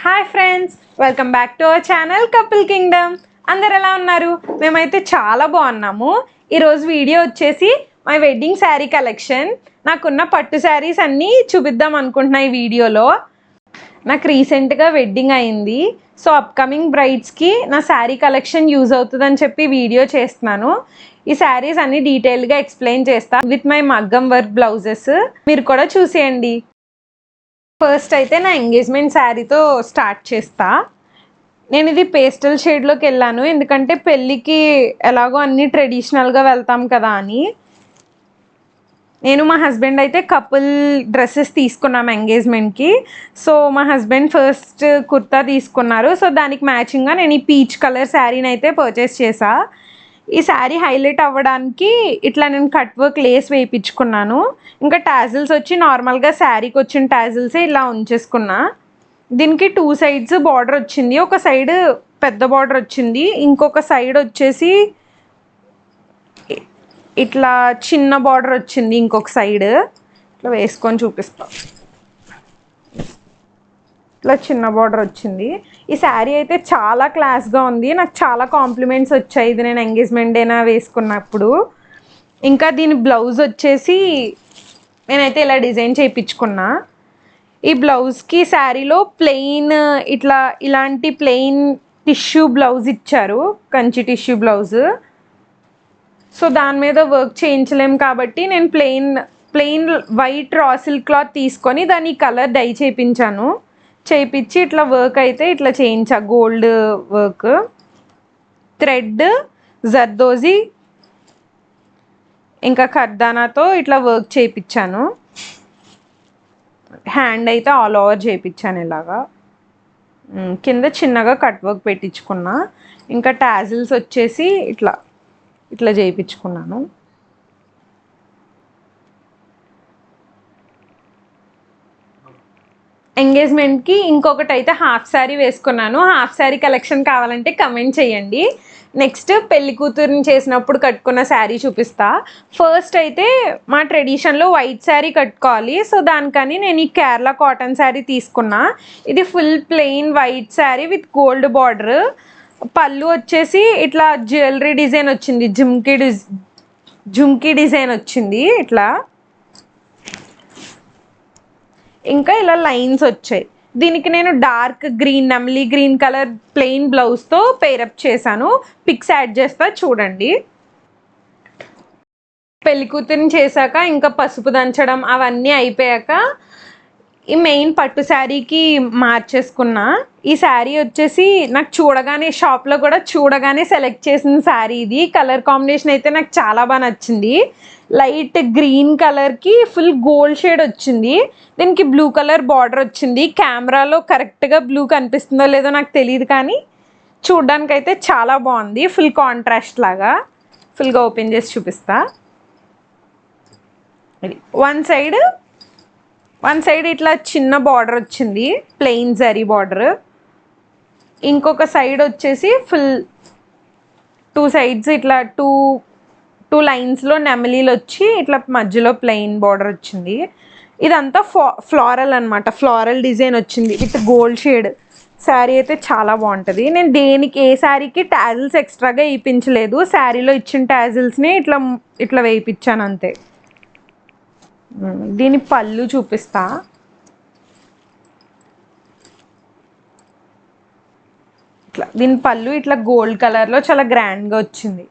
Hi friends, welcome back to our channel couple Kingdom. అందరు ఎలా ఉన్నారు? మేమైతే చాలా బాగున్నాము. ఈరోజు వీడియో వచ్చేసి మై వెడ్డింగ్ శారీ కలెక్షన్. నాకున్న పట్టు శారీస్ అన్నీ చూపిద్దాం అనుకుంటున్నా ఈ వీడియోలో. నాకు రీసెంట్గా వెడ్డింగ్ అయింది, సో అప్కమింగ్ బ్రైడ్స్కి నా శారీ కలెక్షన్ యూజ్ అవుతుందని చెప్పి వీడియో చేస్తున్నాను. ఈ శారీస్ అన్ని డీటెయిల్గా ఎక్స్ప్లెయిన్ చేస్తా విత్ మై మగ్గం వర్క్ బ్లౌజెస్. మీరు కూడా చూసేయండి. ఫస్ట్ అయితే నా ఎంగేజ్మెంట్ శారీతో స్టార్ట్ చేస్తా. నేను ఇది పేస్టల్ షేడ్లోకి వెళ్ళాను, ఎందుకంటే పెళ్ళికి ఎలాగో అన్నీ ట్రెడిషనల్గా వెళ్తాం కదా అని. నేను మా హస్బెండ్ అయితే కపుల్ డ్రెస్సెస్ తీసుకున్నాము ఎంగేజ్మెంట్కి. సో మా హస్బెండ్ ఫస్ట్ కుర్తా తీసుకున్నారు, సో దానికి మ్యాచింగ్గా నేను ఈ పీచ్ కలర్ శారీని అయితే పర్చేస్ చేసా. ఈ శారీ హైలైట్ అవ్వడానికి ఇట్లా నేను కట్ వర్క్ లేస్ వేయించుకున్నాను. ఇంకా టాజిల్స్ వచ్చి నార్మల్గా శారీకి వచ్చిన టాజిల్సే ఇలా ఉంచేసుకున్నా. దీనికి 2 సైడ్స్ బార్డర్ వచ్చింది. ఒక సైడ్ పెద్ద బార్డర్ వచ్చింది, ఇంకొక సైడ్ వచ్చేసి ఇట్లా చిన్న బార్డర్ వచ్చింది. ఇంకొక సైడ్ ఇట్లా వేసుకొని చూపిస్తాం. ఇట్లా చిన్న బార్డర్ వచ్చింది. ఈ శారీ అయితే చాలా క్లాస్గా ఉంది. నాకు చాలా కాంప్లిమెంట్స్ వచ్చాయి ఇది నేను ఎంగేజ్మెంట్ డేనా వేసుకున్నప్పుడు. ఇంకా దీని బ్లౌజ్ వచ్చేసి నేనైతే ఇలా డిజైన్ చేయించుకున్నా. ఈ బ్లౌజ్కి శారీలో ప్లెయిన్ ఇలాంటి ప్లెయిన్ టిష్యూ బ్లౌజ్ ఇచ్చారు, కంచి టిష్యూ బ్లౌజ్. సో దాని మీద వర్క్ చేయించలేము కాబట్టి నేను plain white raw silk cloth తీసుకొని దాని కలర్ డై చేయించి ఇట్లా వర్క్ అయితే ఇట్లా చేయించా. గోల్డ్ వర్క్, థ్రెడ్, జర్దోజీ ఇంకా కర్దానాతో ఇట్లా వర్క్ చేయించాను. హ్యాండ్ అయితే ఆల్ ఓవర్ చేయించాను ఇలాగా. కింద చిన్నగా కట్ వర్క్ పెట్టించుకున్నా. ఇంకా టాజిల్స్ వచ్చేసి ఇట్లా చేయించుకున్నాను. ఎంగేజ్మెంట్కి ఇంకొకటి అయితే హాఫ్ శారీ వేసుకున్నాను. హాఫ్ శారీ కలెక్షన్ కావాలంటే కమెంట్ చేయండి. నెక్స్ట్ పెళ్లి కూతురుని చేసినప్పుడు కట్టుకున్న శారీ చూపిస్తా. ఫస్ట్ అయితే మా ట్రెడిషన్లో వైట్ శారీ కట్టుకోవాలి, సో దానికని నేను ఈ కేరళ కాటన్ శారీ తీసుకున్నా. ఇది full plain white sari with gold border. పళ్ళు వచ్చేసి ఇట్లా జ్యువెలరీ డిజైన్ వచ్చింది, జుమ్కీ డిజైన్ వచ్చింది ఇట్లా. ఇంకా ఇలా లైన్స్ వచ్చాయి. దీనికి నేను డార్క్ గ్రీన్, నెమలీ గ్రీన్ కలర్ ప్లెయిన్ బ్లౌజ్తో పేరప్ చేశాను. పిక్స్ యాడ్ చేస్తా చూడండి. పెళ్లి కూతురిని చేశాక ఇంకా పసుపు దంచడం అవన్నీ అయిపోయాక ఈ మెయిన్ పట్టు శారీకి మార్చేసుకున్నా. ఈ శారీ వచ్చేసి నాకు షాప్లో కూడా చూడగానే సెలెక్ట్ చేసిన శారీ ఇది. కలర్ కాంబినేషన్ అయితే నాకు చాలా బాగా నచ్చింది. లైట్ గ్రీన్ కలర్కి ఫుల్ గోల్డ్ షేడ్ వచ్చింది. దీనికి బ్లూ కలర్ బార్డర్ వచ్చింది. కెమెరాలో కరెక్ట్గా బ్లూ కనిపిస్తుందో లేదో నాకు తెలియదు, కానీ చూడ్డానికైతే చాలా బాగుంది. ఫుల్ కాంట్రాస్ట్ లాగా. ఫుల్గా ఓపెన్ చేసి చూపిస్తా. ఇది వన్ సైడ్ ఇట్లా చిన్న బార్డర్ వచ్చింది, ప్లెయిన్ జరీ బార్డర్. ఇంకొక సైడ్ వచ్చేసి ఫుల్ 2 సైడ్స్ ఇట్లా టూ లైన్స్లో నెమలీలు వచ్చి ఇట్లా మధ్యలో ప్లెయిన్ బార్డర్ వచ్చింది. ఇదంతా ఫ్లారల్ అనమాట, ఫ్లారల్ డిజైన్ వచ్చింది విత్ గోల్డ్ షేడ్. శారీ అయితే చాలా బాగుంటుంది. నేను ఏ శారీకి టాజిల్స్ ఎక్స్ట్రాగా వేయించలేదు, శారీలో ఇచ్చిన టాజిల్స్ని ఇట్లా వేయించాను అంతే. దీని పళ్ళు చూపిస్తా. దీని పళ్ళు ఇట్లా గోల్డ్ కలర్లో చాలా గ్రాండ్గా వచ్చింది.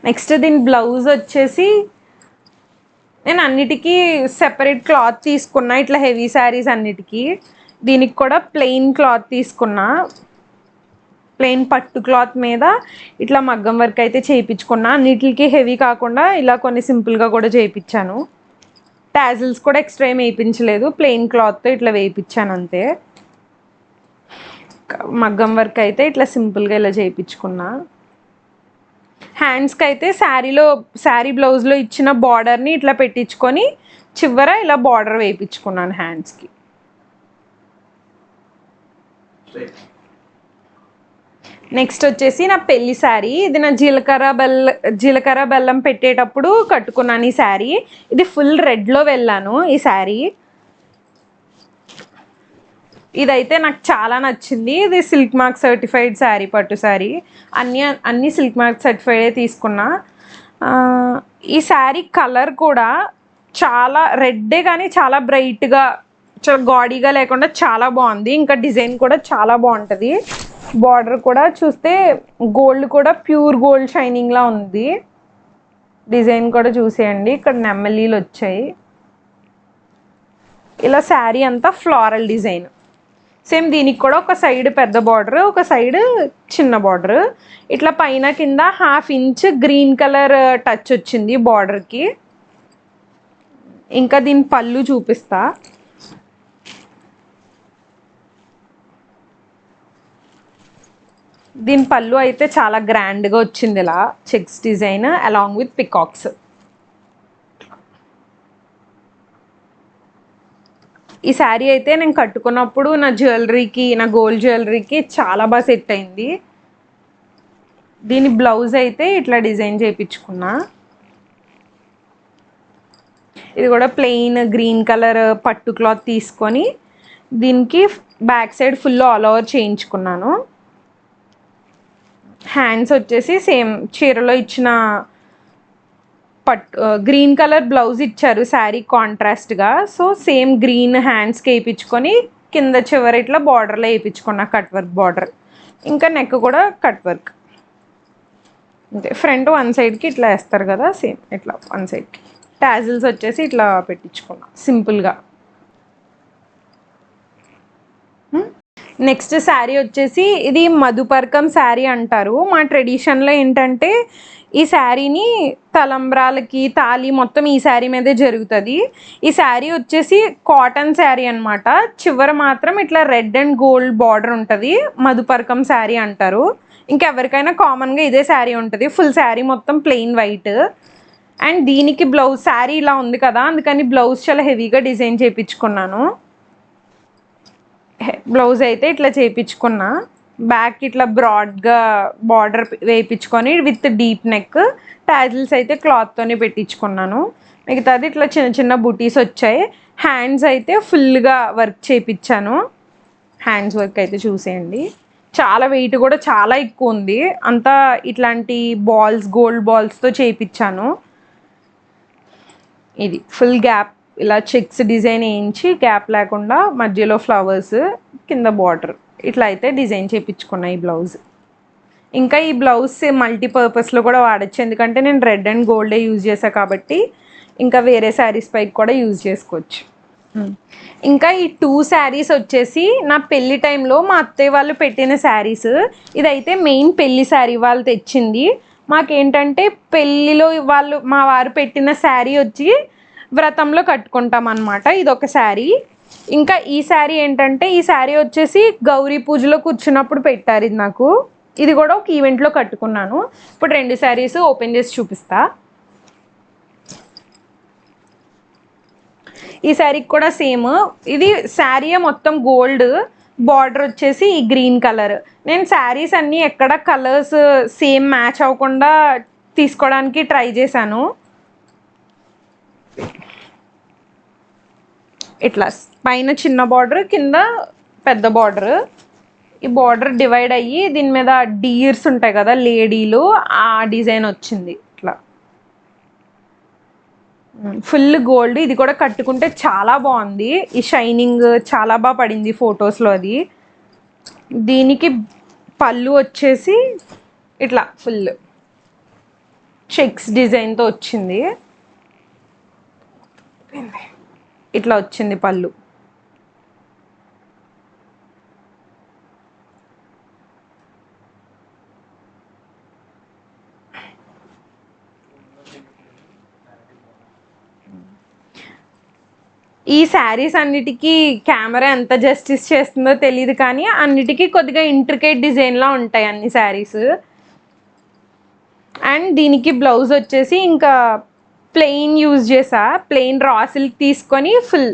నెక్స్ట్ దీని బ్లౌజ్ వచ్చేసి నేను అన్నిటికీ సెపరేట్ క్లాత్ తీసుకున్నా, ఇట్లా హెవీ శారీస్ అన్నిటికీ. దీనికి కూడా ప్లెయిన్ క్లాత్ తీసుకున్నా. ప్లెయిన్ పట్టు క్లాత్ మీద ఇట్లా మగ్గం వర్క్ అయితే చేయించుకున్నా. అన్నిటికి హెవీ కాకుండా ఇలా కొన్ని సింపుల్గా కూడా చేయించాను. టాజిల్స్ కూడా ఎక్స్ట్రా ఏం వేయించలేదు, ప్లెయిన్ క్లాత్తో ఇట్లా వేయించాను అంతే. మగ్గం వర్క్ అయితే ఇట్లా సింపుల్గా ఇలా చేయించుకున్నా. హ్యాండ్స్కి అయితే శారీ బ్లౌజ్లో ఇచ్చిన బార్డర్ని ఇట్లా పెట్టించుకొని చివర ఇలా బార్డర్ వేయించుకున్నాను హ్యాండ్స్కి. నెక్స్ట్ వచ్చేసి నా పెళ్లి శారీ. ఇది నా జీలకర్ర బెల్లం పెట్టేటప్పుడు కట్టుకున్నాను ఈ శారీ. ఇది ఫుల్ రెడ్లో వెళ్ళాను ఈ శారీ. ఇదైతే నాకు చాలా నచ్చింది. ఇది సిల్క్ మార్క్ సర్టిఫైడ్ శారీ, పట్టు శారీ. అన్ని సిల్క్ మార్క్ సర్టిఫైడే తీసుకున్నా. ఈ శారీ కలర్ కూడా చాలా రెడ్డే కానీ చాలా బ్రైట్గా, చాలా గాడీగా లేకుండా చాలా బాగుంది. ఇంకా డిజైన్ కూడా చాలా బాగుంటుంది. బార్డర్ కూడా చూస్తే గోల్డ్ కూడా ప్యూర్ గోల్డ్ షైనింగ్లా ఉంది. డిజైన్ కూడా చూసేయండి, ఇక్కడ నెమ్మలీలు వచ్చాయి. ఇలా శారీ అంతా ఫ్లోరల్ డిజైన్. సేమ్ దీనికి కూడా ఒక సైడ్ పెద్ద బార్డర్, ఒక సైడ్ చిన్న బార్డర్. ఇట్లా పైన కింద 1/2 ఇంచ్ గ్రీన్ కలర్ టచ్ వచ్చింది బార్డర్కి. ఇంకా దీని పళ్ళు చూపిస్తా. దీని పళ్ళు అయితే చాలా గ్రాండ్గా వచ్చింది, ఇలా checks design along with peacocks. ఈ శారీ అయితే నేను కట్టుకున్నప్పుడు నా జ్యువెలరీకి, నా గోల్డ్ జ్యువెలరీకి చాలా బాగా సెట్ అయింది. దీని బ్లౌజ్ అయితే ఇట్లా డిజైన్ చేయించుకున్నా. ఇది కూడా ప్లెయిన్ గ్రీన్ కలర్ పట్టు క్లాత్ తీసుకొని దీనికి back side full all over చేయించుకున్నాను. హ్యాండ్స్ వచ్చేసి సేమ్ చీరలో ఇచ్చిన గ్రీన్ కలర్ బ్లౌజ్ ఇచ్చారు శారీ కాంట్రాస్ట్గా. సో సేమ్ గ్రీన్ హ్యాండ్స్కి వేయించుకొని కింద చివరి ఇట్లా బార్డర్లో వేయించుకున్నా కట్ వర్క్ బార్డర్. ఇంకా నెక్ కూడా కట్ వర్క్ అంతే. ఫ్రంట్ వన్ సైడ్కి ఇట్లా వేస్తారు కదా, సేమ్ ఇట్లా వన్ సైడ్కి టాజిల్స్ వచ్చేసి ఇట్లా పెట్టించుకున్నా సింపుల్గా. నెక్స్ట్ శారీ వచ్చేసి ఇది మధుపర్కం శారీ అంటారు. మా ట్రెడిషన్లో ఏంటంటే ఈ శారీని తలంబ్రాలకి, తాళి మొత్తం ఈ శారీ మీదే జరుగుతుంది. ఈ శారీ వచ్చేసి కాటన్ శారీ అనమాట. చివర మాత్రం ఇట్లా రెడ్ అండ్ గోల్డ్ బార్డర్ ఉంటుంది. మధుపర్కం శారీ అంటారు. ఇంకెవరికైనా కామన్గా ఇదే శారీ ఉంటుంది. ఫుల్ శారీ మొత్తం ప్లెయిన్ వైట్. అండ్ దీనికి బ్లౌజ్ శారీ ఇలా ఉంది కదా, అందుకని బ్లౌజ్ చాలా హెవీగా డిజైన్ చేయించుకున్నాను. బ్లౌజ్ అయితే ఇట్లా చేయించుకున్నా. బ్యాక్ ఇట్లా బ్రాడ్గా బార్డర్ వేయించుకొని విత్ డీప్ నెక్. టాజిల్స్ అయితే క్లాత్తోనే పెట్టించుకున్నాను. మిగతాది ఇట్లా చిన్న చిన్న బుటీస్ వచ్చాయి. హ్యాండ్స్ అయితే ఫుల్గా వర్క్ చేయించాను. హ్యాండ్స్ వర్క్ అయితే చూసేయండి, చాలా వెయిట్ కూడా చాలా ఎక్కువ ఉంది. అంతా ఇట్లాంటి బాల్స్, గోల్డ్ బాల్స్తో చేయించాను. ఇది ఫుల్ గ్యాప్ ఇలా చెక్స్ డిజైన్ వేయించి గ్యాప్ లేకుండా మధ్యలో ఫ్లవర్స్, కింద బార్డర్ ఇట్లా అయితే డిజైన్ చేయించుకున్నా ఈ బ్లౌజ్. ఇంకా ఈ బ్లౌజ్ మల్టీపర్పస్లో కూడా వాడచ్చు, ఎందుకంటే నేను రెడ్ అండ్ గోల్డే యూజ్ చేసా కాబట్టి ఇంకా వేరే శారీస్ పైకి కూడా యూజ్ చేసుకోవచ్చు. ఇంకా ఈ 2 శారీస్ వచ్చేసి నా పెళ్లి టైంలో మా అత్తయ్య వాళ్ళు పెట్టిన శారీస్. ఇదైతే మెయిన్ పెళ్లి శారీ వాళ్ళు తెచ్చింది. మాకేంటంటే పెళ్ళిలో మా వారు పెట్టిన శారీ వచ్చి వ్రతంలో కట్టుకుంటాం అన్నమాట. ఇదొక శారీ. ఇంకా ఈ శారీ ఏంటంటే, ఈ శారీ వచ్చేసి గౌరీ పూజలో కూర్చున్నప్పుడు పెట్టారు ఇది నాకు. ఇది కూడా ఒక ఈవెంట్లో కట్టుకున్నాను. ఇప్పుడు 2 శారీస్ ఓపెన్ చేసి చూపిస్తా. ఈ శారీకి కూడా సేమ్. ఇది శారీ మొత్తం గోల్డ్, బార్డర్ వచ్చేసి ఈ గ్రీన్ కలర్. నేను శారీస్ అన్నీ ఎక్కడ కలర్స్ సేమ్ మ్యాచ్ అవ్వకుండా తీసుకోవడానికి ట్రై చేశాను. ఇట్లా పైన చిన్న బార్డర్, కింద పెద్ద బార్డర్. ఈ బార్డర్ డివైడ్ అయ్యి దీని మీద డీర్స్ ఉంటాయి కదా, లేడీలు, ఆ డిజైన్ వచ్చింది ఇట్లా ఫుల్ గోల్డ్. ఇది కూడా కట్టుకుంటే చాలా బాగుంది. ఈ షైనింగ్ చాలా బాగా పడింది ఫొటోస్లో అది. దీనికి పళ్ళు వచ్చేసి ఇట్లా ఫుల్ చెక్స్ డిజైన్తో వచ్చింది. ఇట్లా వచ్చింది పళ్ళు. ఈ శారీస్ అన్నిటికీ కెమెరా ఎంత జస్టిస్ చేస్తుందో తెలియదు, కానీ అన్నిటికీ కొద్దిగా ఇంట్రికేట్ డిజైన్లా ఉంటాయి అన్ని శారీస్. అండ్ దీనికి బ్లౌజ్ వచ్చేసి ఇంకా ప్లెయిన్ యూజ్ చేసా. ప్లెయిన్ రా సిల్క్ తీసుకొని ఫుల్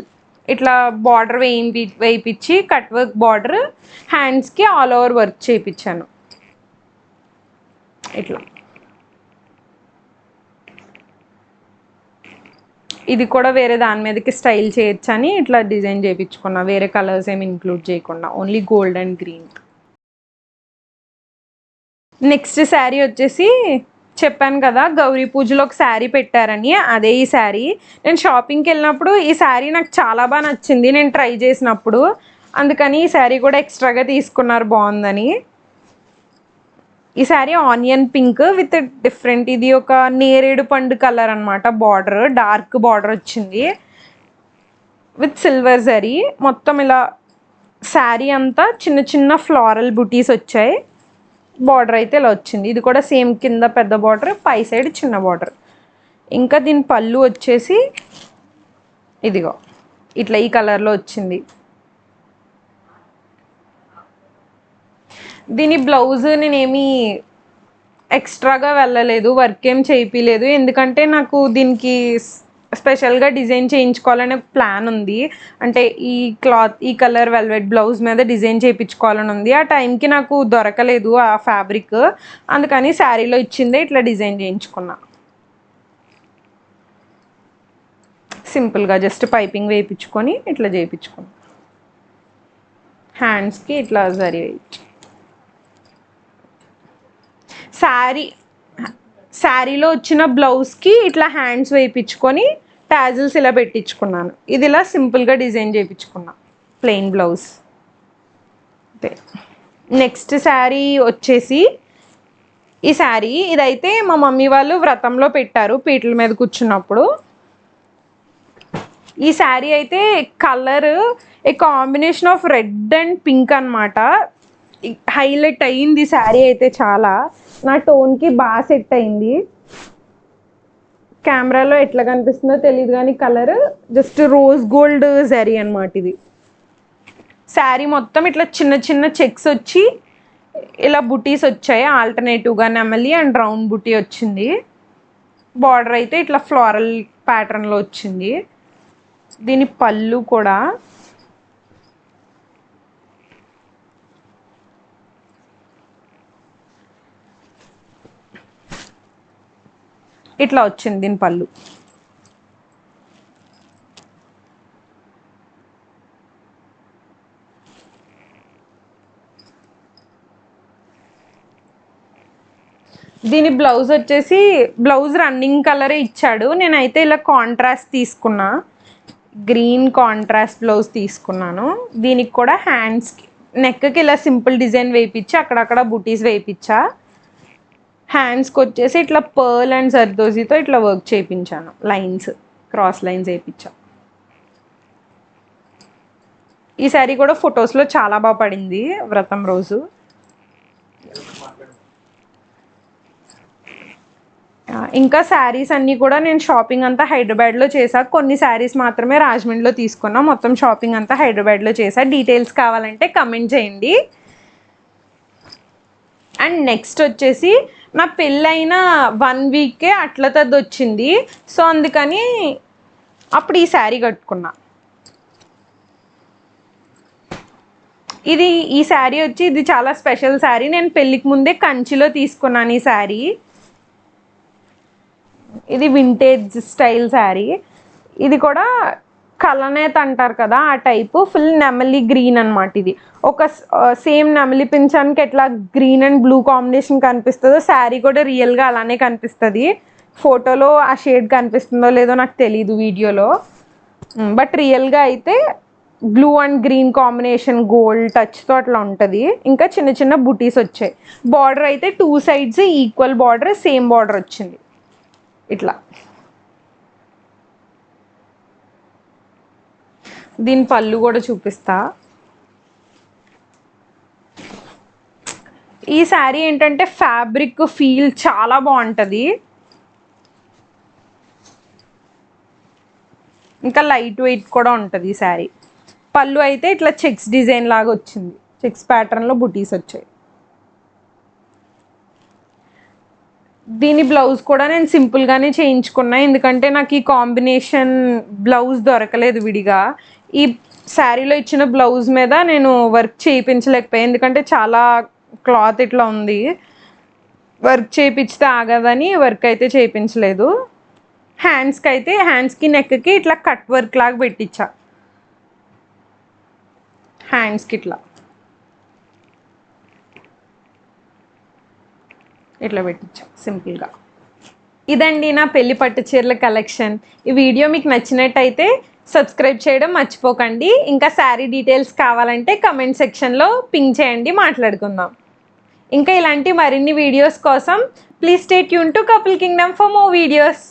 ఇట్లా బార్డర్ వేయించి కట్ వర్క్ బార్డర్, హ్యాండ్స్కి ఆల్ ఓవర్ వర్క్ చేయించాను. ఇట్లా ఇది కూడా వేరే దాని మీదకి స్టైల్ చేయొచ్చు అని ఇట్లా డిజైన్ చేయించుకున్నా, వేరే కలర్స్ ఏమి ఇంక్లూడ్ చేయకుండా, only gold and green. Next sari వచ్చేసి చెప్పాను కదా గౌరీ పూజలో ఒక శారీ పెట్టారని, అదే ఈ శారీ. నేను షాపింగ్కి వెళ్ళినప్పుడు ఈ శారీ నాకు చాలా బాగా నచ్చింది నేను ట్రై చేసినప్పుడు, అందుకని ఈ శారీ కూడా ఎక్స్ట్రాగా తీసుకున్నారు బాగుందని. ఈ sari onion pink with different, ఇది ఒక నేరేడు పండు కలర్ అనమాట, బార్డర్ డార్క్ బార్డర్ వచ్చింది విత్ సిల్వర్ జరీ. మొత్తం ఇలా శారీ అంతా చిన్న చిన్న ఫ్లోరల్ బుటీస్ వచ్చాయి, బార్డర్ అయితే ఇలా వచ్చింది. ఇది కూడా సేమ్ కింద పెద్ద బార్డర్, పై సైడ్ చిన్న బార్డర్. ఇంకా దీని పళ్ళు వచ్చేసి ఇదిగో ఇట్లా ఈ కలర్లో వచ్చింది. దీని బ్లౌజ్ నేనేమి ఎక్స్ట్రాగా వెళ్ళలేదు, వర్క్ ఏం చేయించలేదు, ఎందుకంటే నాకు దీనికి స్పెషల్గా డిజైన్ చేయించుకోవాలనే ప్లాన్ ఉంది. అంటే ఈ క్లాత్ ఈ కలర్ వెల్వెట్ బ్లౌజ్ మీద డిజైన్ చేయించుకోవాలని ఉంది. ఆ టైంకి నాకు దొరకలేదు ఆ ఫ్యాబ్రిక్, అందుకని శారీలో ఇచ్చిందే ఇట్లా డిజైన్ చేయించుకున్నా. సింపుల్గా జస్ట్ పైపింగ్ వేయించుకొని ఇట్లా చేయించుకున్నా. హ్యాండ్స్కి ఇట్లా జరీ వేయించు. శారీలో వచ్చిన బ్లౌజ్కి ఇట్లా హ్యాండ్స్ వేయించుకొని టాజిల్స్ ఇలా పెట్టించుకున్నాను. ఇది ఇలా సింపుల్గా డిజైన్ చేయించుకున్నా, ప్లెయిన్ బ్లౌజ్. నెక్స్ట్ శారీ వచ్చేసి ఈ శారీ, ఇదైతే మా మమ్మీ వాళ్ళు వ్రతంలో పెట్టారు పీటల మీద కూర్చున్నప్పుడు. ఈ శారీ అయితే colour A combination of red and pink అనమాట, హైలైట్ అయ్యింది శారీ అయితే, చాలా నా టోన్కి బాగా సెట్ అయింది. కెమెరాలో ఎట్లా కనిపిస్తుందో తెలియదు కానీ colour just rose gold zari అనమాట ఇది. శారీ మొత్తం ఇట్లా చిన్న చిన్న చెక్స్ వచ్చి ఇలా బుటీస్ వచ్చాయి, ఆల్టర్నేటివ్గా నెమలి అండ్ రౌండ్ బుటీ వచ్చింది. బార్డర్ అయితే ఇట్లా ఫ్లోరల్ ప్యాటర్న్లో వచ్చింది. దీని పళ్ళు కూడా ఇట్లా వచ్చింది దీని పళ్ళు. దీని బ్లౌజ్ వచ్చేసి బ్లౌజ్ రన్నింగ్ కలరే ఇచ్చాడు, నేనైతే ఇలా కాంట్రాస్ట్ తీసుకున్నా, గ్రీన్ కాంట్రాస్ట్ బ్లౌజ్ తీసుకున్నాను. దీనికి కూడా హ్యాండ్స్కి నెక్కి ఇలా సింపుల్ డిజైన్ వేయించి అక్కడక్కడ బుటీస్ వేయించా. హ్యాండ్స్కి వచ్చేసి ఇట్లా పర్ల్ అండ్ జర్దోజీతో ఇట్లా వర్క్ చేయించాను, లైన్స్ క్రాస్ లైన్స్ వేయించా. ఈ శారీ కూడా ఫొటోస్లో చాలా బాగా పడింది వ్రతం రోజు. ఇంకా శారీస్ అన్నీ కూడా నేను షాపింగ్ అంతా హైదరాబాద్లో చేసా, కొన్ని శారీస్ మాత్రమే రాజమండ్రిలో తీసుకున్నా, మొత్తం షాపింగ్ అంతా హైదరాబాద్లో చేసా. డీటెయిల్స్ కావాలంటే కమెంట్ చేయండి. అండ్ నెక్స్ట్ వచ్చేసి నా పెళ్ళైన 1 వీకే అట్ల తద్ది వచ్చింది, సో అందుకని అప్పుడు ఈ శారీ కట్టుకున్నా. ఈ శారీ వచ్చి ఇది చాలా స్పెషల్ శారీ, నేను పెళ్ళికి ముందే కంచిలో తీసుకున్నాను ఈ శారీ. ఇది వింటేజ్ స్టైల్ శారీ, ఇది కూడా కలనేత అంటారు కదా ఆ టైపు, ఫుల్ నెమలి గ్రీన్ అనమాట. ఇది ఒక సేమ్ నెమలి పింఛానికి ఎట్లా గ్రీన్ అండ్ బ్లూ కాంబినేషన్ కనిపిస్తుందో శారీ కూడా రియల్గా అలానే కనిపిస్తుంది. ఫోటోలో ఆ షేడ్ కనిపిస్తుందో లేదో నాకు తెలీదు వీడియోలో, బట్ రియల్గా అయితే blue and green combination gold టచ్తో అట్లా ఉంటుంది. ఇంకా చిన్న చిన్న బుటీస్ వచ్చాయి. బార్డర్ అయితే 2 sides equal border, same border వచ్చింది ఇట్లా. దీని పళ్ళు కూడా చూపిస్తా. ఈ శారీ ఏంటంటే ఫ్యాబ్రిక్ ఫీల్ చాలా బాగుంటుంది, ఇంకా లైట్ వెయిట్ కూడా ఉంటుంది ఈ శారీ. పళ్ళు అయితే ఇట్లా చెక్స్ డిజైన్ లాగా వచ్చింది, చెక్స్ ప్యాటర్న్లో బుటీస్ వచ్చాయి. దీని బ్లౌజ్ కూడా నేను సింపుల్గానే చేయించుకున్నా, ఎందుకంటే నాకు ఈ కాంబినేషన్ బ్లౌజ్ దొరకలేదు విడిగా. ఈ శారీలో ఇచ్చిన బ్లౌజ్ మీద నేను వర్క్ చేయించలేకపోయాను, ఎందుకంటే చాలా క్లాత్ ఇట్లా ఉంది, వర్క్ చేయించితే ఆగదని వర్క్ అయితే చేయించలేదు. హ్యాండ్స్కి నెక్కి ఇట్లా కట్ వర్క్ లాగా పెట్టించా. హ్యాండ్స్కి ఇట్లా పెట్టించా సింపుల్గా. ఇదండి నా పెళ్లి పట్టు చీరల కలెక్షన్. ఈ వీడియో మీకు నచ్చినట్టయితే సబ్స్క్రైబ్ చేయడం మర్చిపోకండి. ఇంకా శారీ డీటెయిల్స్ కావాలంటే కమెంట్ సెక్షన్లో పింగ్ చేయండి, మాట్లాడుకుందాం. ఇంకా ఇలాంటి మరిన్ని వీడియోస్ కోసం please stay tune to couple Kingdom for more videos.